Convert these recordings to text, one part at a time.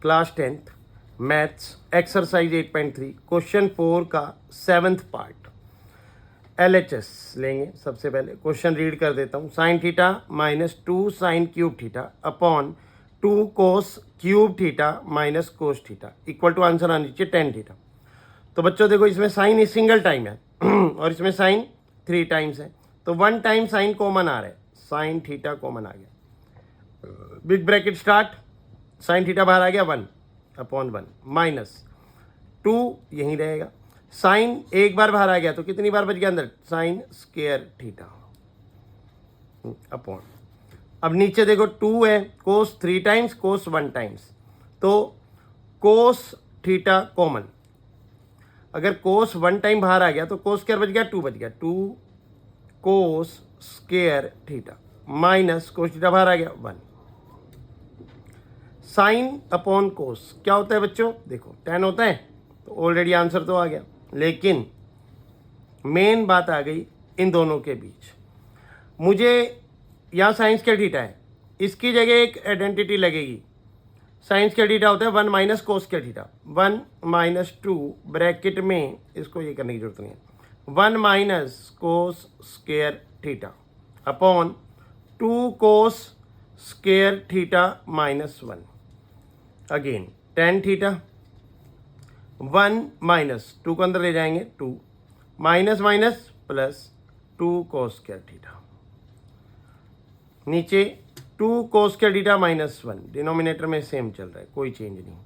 Class 10th maths exercise 8.3 question 4 का 7th part LHS लेंगे। सबसे पहले क्वेश्चन रीड कर देता हूँ। Sine theta minus 2 sine cube theta upon 2 cos cube theta minus cos theta equal to answer आना चाहिए 10 थीटा। तो बच्चों देखो, इसमें साइन सिंगल टाइम है और इसमें साइन 3 टाइम्स है, तो 1 टाइम साइन कॉमन आ रहा है, साइन थीटा कॉमन आ गया। Big bracket start, sine theta बाहर आ गया 1 अपॉन 1 माइनस 2 यहीं रहेगा। साइन एक बार बाहर आ गया तो कितनी बार बच गया अंदर, साइन स्क्वायर थीटा अपॉन, अब नीचे देखो 2 है, कोस 3 टाइम्स कोस 1 टाइम्स, तो कोस थीटा कॉमन, अगर कोस 1 टाइम बाहर आ गया तो कोस स्क्वायर बच गया 2 बच गया, 2 कोस square theta minus cos theta बाहर आ गया 1। साइन अपॉन कोस क्या होता है बच्चों, देखो 10 होता है, तो ऑलरेडी आंसर तो आ गया, लेकिन मेन बात आ गई इन दोनों के बीच। मुझे यहाँ साइन स्क्वायर थीटा है, इसकी जगह एक आइडेंटिटी लगेगी। साइन स्क्वायर थीटा होता है 1 minus cos square theta, 1 minus 2 bracket में, इसको ये करने की जरूरत नहीं है, 1 minus cos square theta upon 2 कोस square theta minus 1, again tan theta, 1 minus 2 को अंदर ले जाएंगे 2 माइनस माइनस प्लस 2 कोस स्क्वायर थीटा, नीचे 2 कोस स्क्वायर थीटा माइनस 1, डिनोमिनेटर में सेम चल रहा है, कोई चेंज नहीं।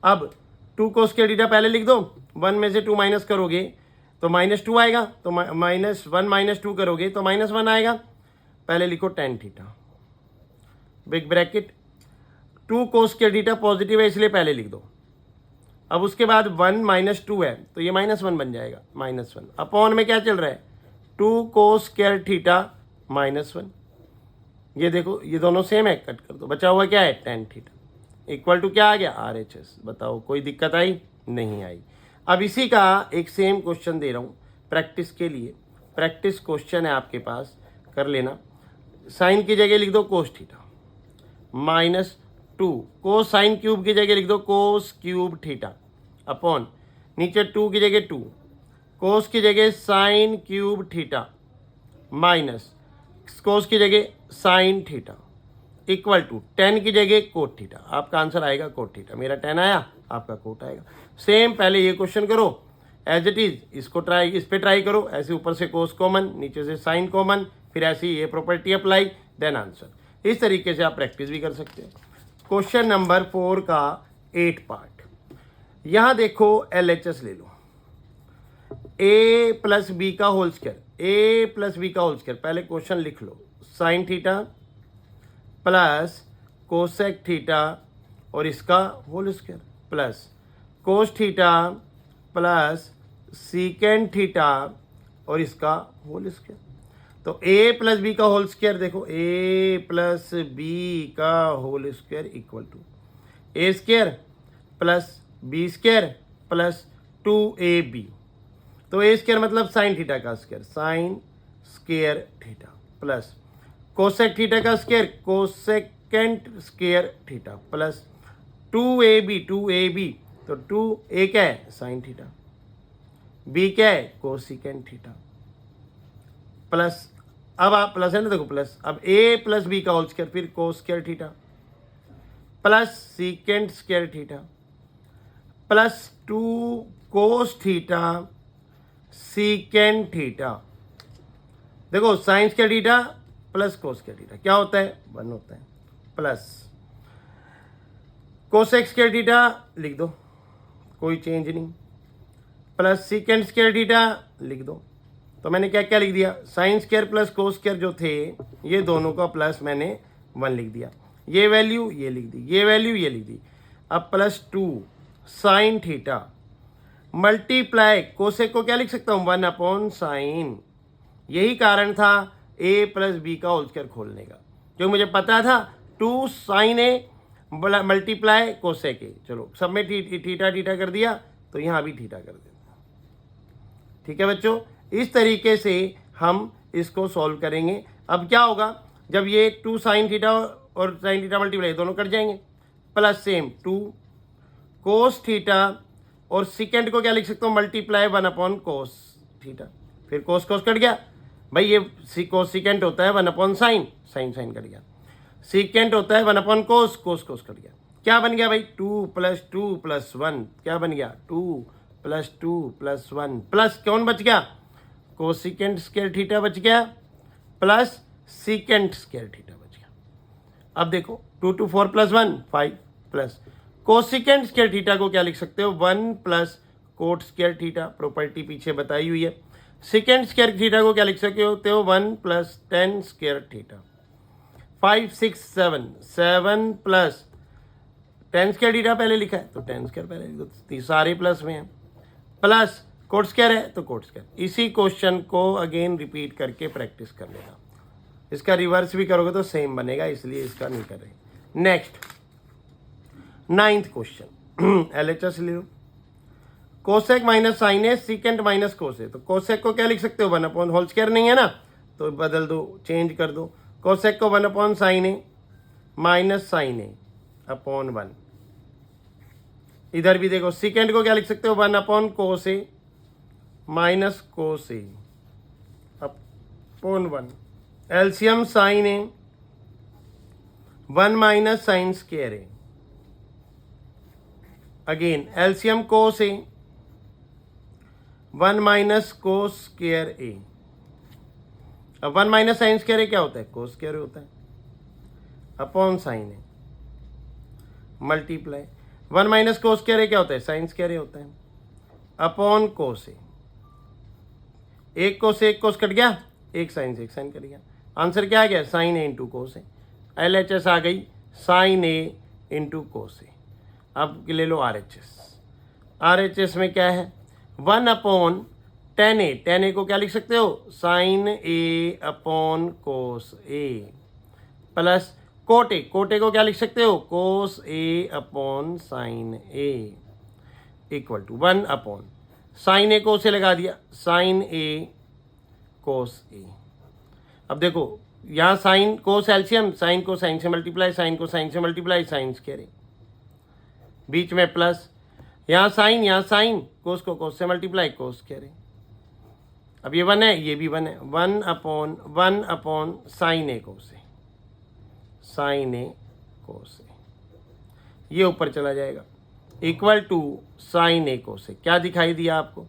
अब 2 कोस स्क्वायर थीटा पहले लिख दो, 1 में से 2 माइनस करोगे तो माइनस 2 आएगा, तो माइनस 1 माइनस 2 करोगे तो माइनस 1 आएगा। पहले लिखो टेन थीटा, बिग ब्रैकेट, 2 कोस स्क्वायर थीटा पॉजिटिव है इसलिए पहले लिख दो। अब उसके बाद 1 माइनस 2 है तो ये माइनस 1 बन जाएगा, माइनस 1 अपॉन में क्या चल रहा है 2 कोस स्क्वायर थीटा माइनस 1, ये देखो ये दोनों सेम है, कट कर दो, बचा हुआ क्या है टेन थीटा इक्वल टू क्या आ गया RHS। बताओ कोई दिक्कत आई, नहीं आई। अब इसी का एक सेम क्वेश्चन दे रहा हूँ प्रैक्टिस के लिए, प्रैक्टिस क्वेश्चन है आपके पास, कर लेना। साइन की जगह लिख दो कोस थीटा माइनस 2 कोस साइन क्यूब की जगह लिख दो कोस क्यूब थीटा अपॉन, नीचे 2 की जगह 2 कोस की जगह साइन क्यूब थीटा माइनस कोस की जगह साइन थीटा इक्वल टू 10 की जगह कोट थीटा। आपका आंसर आएगा कोट थीटा, मेरा 10 आया, आपका कोट आएगा। सेम पहले ये क्वेश्चन करो एज इट इज, इसको ट्राई, इस पे ट्राई करो, ऐसे ऊपर से कोस कॉमन नीचे से साइन कॉमन, फिर ऐसी ये प्रॉपर्टी अप्लाई, देन आंसर। इस तरीके से आप प्रैक्टिस भी कर सकते हैं। क्वेश्चन नंबर 4 का 8 पार्ट, यहां देखो LHS ले लो, a प्लस बी का whole square, a plus B का होल स्क्वायर, पहले क्वेश्चन लिख लो, sine theta plus cosec theta और इसका whole square plus cos theta plus secant theta और इसका होल स्क्वायर। तो a प्लस बी का होल स्क्वायर देखो, a प्लस बी का whole square equal to a square plus b square plus 2ab, तो a square मतलब sine theta का square, sine square theta plus cosec theta का square, cosecant square theta plus 2ab, तो 2a क्या है sine theta, b क्या है cosecant theta plus, अब आप प्लस है ना, देखो प्लस, अब a प्लस बी का होल स्क्वायर, फिर cos square theta plus secant square theta plus 2 cos theta secant theta. देखो sine square theta plus cos square theta क्या होता है 1 होता है, प्लस कोसेक स्क्वायर थीटा लिख दो, कोई चेंज नहीं, प्लस सीकेंट स्क्वायर थीटा लिख दो। तो मैंने क्या क्या लिख दिया, sine square plus cos square जो थे ये दोनों का प्लस मैंने 1 लिख दिया, ये वैल्यू ये लिख दी, ये वैल्यू ये लिख दी। अब plus 2 sine theta multiply cosec को क्या लिख सकता हूँ 1 अपॉन साइन, यही कारण था a प्लस बी का होल स्क्वायर खोलने का, जो मुझे पता था 2 sine A multiply cosec A, चलो सब में थीटा थीटा कर दिया, तो यहाँ भी थीटा कर देना। ठीक है बच्चों, इस तरीके से हम इसको सॉल्व करेंगे। अब क्या होगा, जब ये 2 साइन थीटा और साइन थीटा मल्टीप्लाई दोनों कट जाएंगे, प्लस सेम 2 कोस थीटा, और सिकेंड को क्या लिख सकता हूँ, मल्टीप्लाई 1 अपॉन कोस थीटा। फिर कोस कोस कट गया भाई, ये कोस सिकेंड होता है 1 upon sine, sine sine cut गया। सिकेंड होता है 1 अपॉन कोस, कोस कोस कट गया। क्या बन गया भाई, 2 + 1 क्या बन गया, 2 + 2 + 1 प्लस कौन बच गया, कोसिकेंट स्क्वायर थीटा बच गया, प्लस सिकेंट स्क्वायर थीटा बच गया। अब देखो 2 2 4 + 1 5 प्लस कोसिकेंट स्क्वायर थीटा को क्या लिख सकते हो, 1 plus coat square theta, property पीछे बताई हुई है। सेकेंड स्क्वायर थीटा को क्या लिख सकते हो 1 plus 10 square theta. 5 6 7 7 plus 10 square theta पहले लिखा है तो 10 स्क्वायर पहले लिख दो, सारे प्लस में है, प्लस कोट स्क्वायर है तो कोट स्क्वायर। इसी क्वेश्चन को अगेन रिपीट करके प्रैक्टिस कर लेना। इसका रिवर्स भी करोगे तो सेम बनेगा, इसलिए इसका नहीं कर रहे। नेक्स्ट 9th क्वेश्चन LHS ले लो। कोसेक माइनस साइन है, सीकेंट माइनस कोस है, तो कोसेक को क्या लिख सकते हो 1 अपॉन होल स्क्वायर, नहीं है ना तो बदल दो, चेंज कर दो। कोसेक को 1 अपॉन साइन है माइनस साइन है अपॉन 1। इधर भी देखो सीकेंट को क्या लिख सकते हो 1 अपॉन कोस है माइनस कोस है अपॉन 1। एलसीएम साइन है 1 माइनस साइन स्क्वायर है, अगेन एलसीएम कोस है 1 माइनस कोस स्क्वायर ए। अब 1 माइनस साइन स्क्वायर ए क्या होता है, कोस स्क्वायर होता है, अपॉन साइन है मल्टीप्लाई 1 माइनस कोस स्क्वायर ए क्या होता है, साइन स्क्वायर ए होता है, अपॉन कोस ए। एक कोस एक कोस कट गया, एक साइन से एक साइन कट गया, आंसर क्या आ गया, साइन ए इंटू कोस ए। LHS आ गई साइन ए इंटू कोस ए। अब ले लो RHS। RHS में क्या है 1 अपॉन टेन ए को क्या लिख सकते हो, sine A upon cos A, plus cot A को क्या लिख सकते हो, cos A upon sine A, equal to 1 upon sine A को से लगा दिया, साइन ए कोस ए। अब देखो यहाँ साइन कोस एलसीएम, साइन को साइन से मल्टीप्लाई, साइन को साइन से मल्टीप्लाई, साइन स्क्वायर ए, बीच में प्लस, यहाँ साइन कोस को कोस से मल्टीप्लाई, कोस स्क्वायर ए। अब ये 1 है, ये भी 1 है, 1 अपॉन साइन ए कोस ए, साइन ए कोस ए, ये ऊपर चला जाएगा, इक्वल टू साइन ए कोस ए। क्या दिखाई दिया आपको,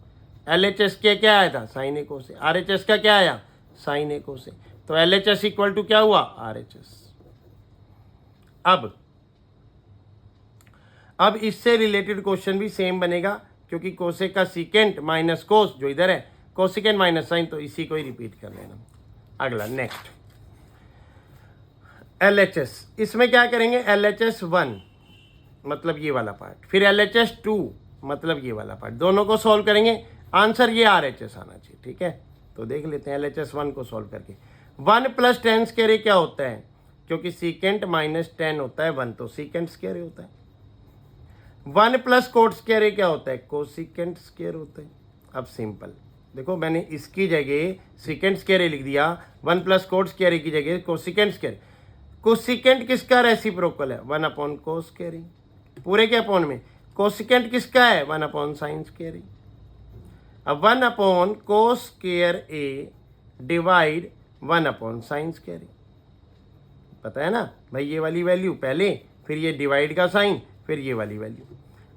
LHS के क्या आया था, साइन ए कोस ए, RHS का क्या आया, साइन ए कोस ए, तो LHS इक्वल टू क्या हुआ, RHS। अब इससे रिलेटेड क्वेश्चन भी सेम बनेगा, क्योंकि कोसेक का सीकेंट माइनस कोस जो इधर है, कोसिकेंट माइनस साइन, तो इसी को ही रिपीट कर लेना। अगला नेक्स्ट LHS, इसमें क्या करेंगे, LHS 1 मतलब ये वाला पार्ट, फिर LHS 2 मतलब ये वाला पार्ट, दोनों को सॉल्व करेंगे, आंसर ये RHS आना चाहिए। ठीक है, तो देख लेते हैं LHS 1 को सॉल्व करके। 1 + 10 स्क्वायर क्या होता है, क्योंकि सीकेंट माइनस 10 होता है 1, तो सीकेंट स्क्वायर होता है। 1 प्लस कोट स्क्वायर क्या होता है, कोसिकेंट स्क्वायर होता है। अब सिंपल देखो, मैंने इसकी जगह सीकेंट स्क्वायर लिख दिया, 1 प्लस कोट स्क्वायर की जगह कोसिकेंट स्क्वायर। कोसिकेंट किसका रेसिप्रोकल है, 1 अपॉन कोस स्क्वायर, पूरे के अपॉन में। कोसिकेंट किसका है, 1 अपॉन साइन स्क्वायर। अब 1 अपॉन कोस स्क्वायर ए डिवाइड 1 अपॉन साइन स्क्वायर। पता है ना भाई, ये वाली वैल्यू पहले, फिर ये डिवाइड का साइन, फिर ये वाली वैल्यू।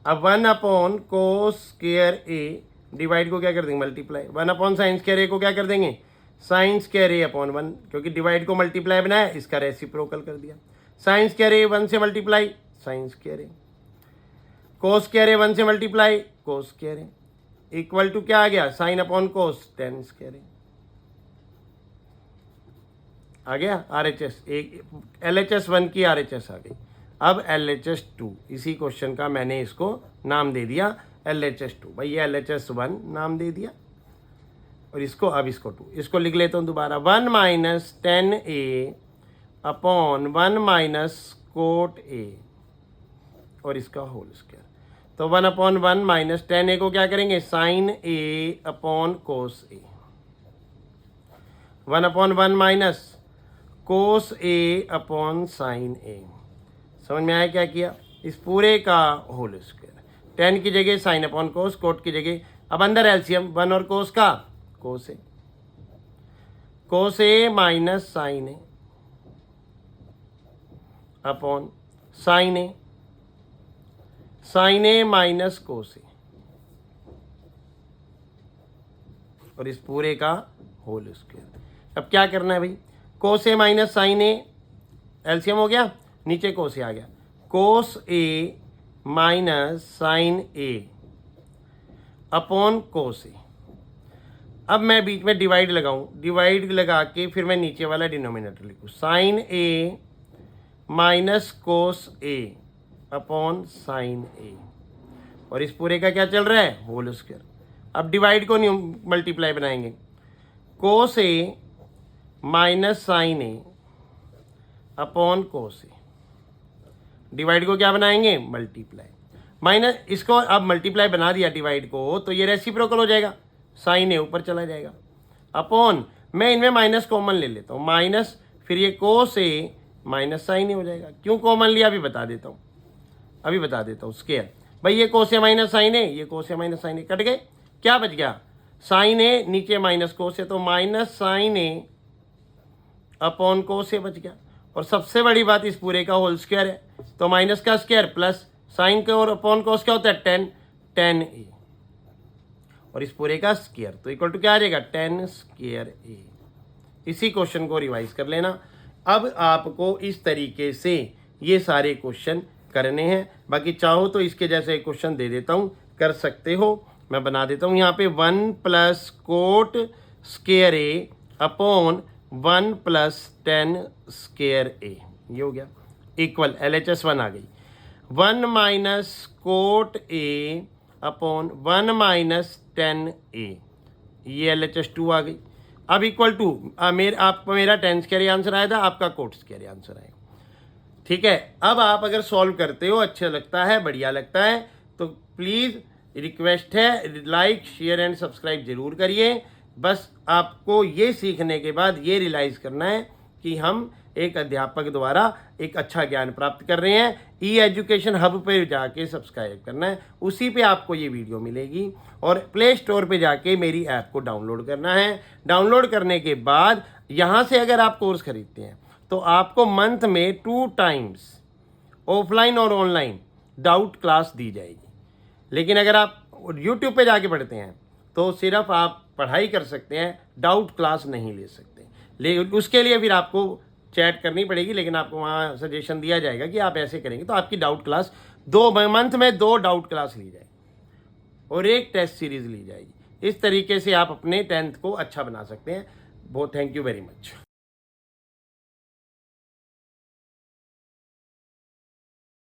अब 1 अपॉन कोस स्क्वायर ए, डिवाइड को क्या कर देंगे, मल्टीप्लाई, 1 अपॉन साइन स्क्वायर ए को क्या कर देंगे, साइन स्क्वायर ए अपॉन 1, क्योंकि डिवाइड को मल्टीप्लाई बनाया, इसका रेसिप्रोकल कर दिया। साइन स्क्वायर ए 1 से multiply, sine square A, cos square A 1 से multiply, cos square A, equal to क्या आ गया, sine upon cos 10 square A आ गया। RHS एक LHS 1 की RHS आ गई। अब LHS 2, इसी क्वेश्चन का मैंने इसको नाम दे दिया LHS 2। भाई ये LHS 1 नाम दे दिया, और इसको अब इसको 2, इसको लिख लेता हूँ दोबारा, 1 minus 10A upon 1 minus cot A, और इसका होल स्क्वायर। तो 1 अपॉन 1 माइनस 10A को क्या करेंगे, sign A upon cos A, 1 upon 1 minus cos A upon sine ए। समझ में आया क्या किया, इस पूरे का होल स्क्वायर, टेन की जगह साइन अपॉन कोस, कोट की जगह, अब अंदर एलसीएम वन और कोस का कोस ए minus sign A upon sine A minus cos ए, और इस पूरे का होल स्क्वायर। अब क्या करना है भाई, कोस ए माइनस साइन ए, एलसीएम हो गया, नीचे कोस ए आ गया, कोस ए minus sign A upon cos ए। अब मैं बीच में डिवाइड लगाऊं, डिवाइड लगा के फिर मैं नीचे वाला डिनोमिनेटर लिखूं, sign A minus cos A upon sine ए, और इस पूरे का क्या चल रहा है, होल स्क्वायर। अब डिवाइड को नहीं मल्टीप्लाई बनाएंगे, कोस ए minus sign A upon cos A, divide को क्या बनाएंगे, मल्टीप्लाई, माइनस इसको अब मल्टीप्लाई बना दिया डिवाइड को, तो ये रेसिप्रोकल हो जाएगा, साइन ए ऊपर चला जाएगा, अपॉन मैं इनमें माइनस कॉमन ले लेता हूँ, माइनस फिर ये कोस ए माइनस साइन ए हो जाएगा। क्यों कॉमन लिया अभी बता देता हूँ, स्क्वायर भाई, ये कोस ए माइनस साइन ए, ये कोस ए माइनस साइन ए कट गए, क्या बच गया, साइन ए नीचे माइनस कोस ए, तो minus sign A upon cos ए बच गया। और सबसे बड़ी बात, इस पूरे का होल स्क्वायर है, तो माइनस का स्क्वायर प्लस साइन का और अपॉन कोस क्या होता है, टेन ए, और इस पूरे का स्क्वायर, तो इक्वल टू क्या आ जाएगा, टेन स्क्वायर ए। इसी क्वेश्चन को रिवाइज कर लेना। अब आपको इस तरीके से ये सारे क्वेश्चन करने हैं, बाकी चाहो तो इसके जैसे क्वेश्चन दे देता हूँ, कर सकते हो, मैं बना देता हूँ यहाँ पे, 1 प्लस कोट स्क्वायर ए अपॉन 1 प्लस 10 स्क्वायर ए, ये हो गया, इक्वल LHS 1 आ गई, 1 minus cot A upon 1 minus 10 ए, ये LHS 2 आ गई। अब इक्वल टू मेरा 10 स्क्वायर आंसर आया था, आपका कोट स्क्वायर आंसर आएगा, ठीक है। अब आप अगर सॉल्व करते हो, अच्छा लगता है, बढ़िया लगता है, तो प्लीज़ रिक्वेस्ट है, लाइक शेयर एंड सब्सक्राइब जरूर करिए। बस आपको ये सीखने के बाद ये रियलाइज़ करना है कि हम एक अध्यापक द्वारा एक अच्छा ज्ञान प्राप्त कर रहे हैं। ई-एजुकेशन हब पे जाके सब्सक्राइब करना है, उसी पे आपको ये वीडियो मिलेगी, और प्ले स्टोर पे जाके मेरी ऐप को डाउनलोड करना है। डाउनलोड करने के बाद यहाँ से अगर आप कोर्स खरीदते हैं तो आपको मंथ में 2 टाइम्स ऑफलाइन और ऑनलाइन डाउट क्लास दी जाएगी। लेकिन अगर आप यूट्यूब पे जाके पढ़ते हैं तो सिर्फ आप पढ़ाई कर सकते हैं, डाउट क्लास नहीं ले सकते। लेकिन उसके लिए फिर आपको चैट करनी पड़ेगी, लेकिन आपको वहाँ सजेशन दिया जाएगा कि आप ऐसे करेंगे तो आपकी डाउट क्लास 2 मंथ में 2 डाउट क्लास ली जाएगी और 1 टेस्ट सीरीज ली जाएगी। इस तरीके से आप अपने 10th को अच्छा बना सकते हैं। बहुत थैंक यू वेरी मच।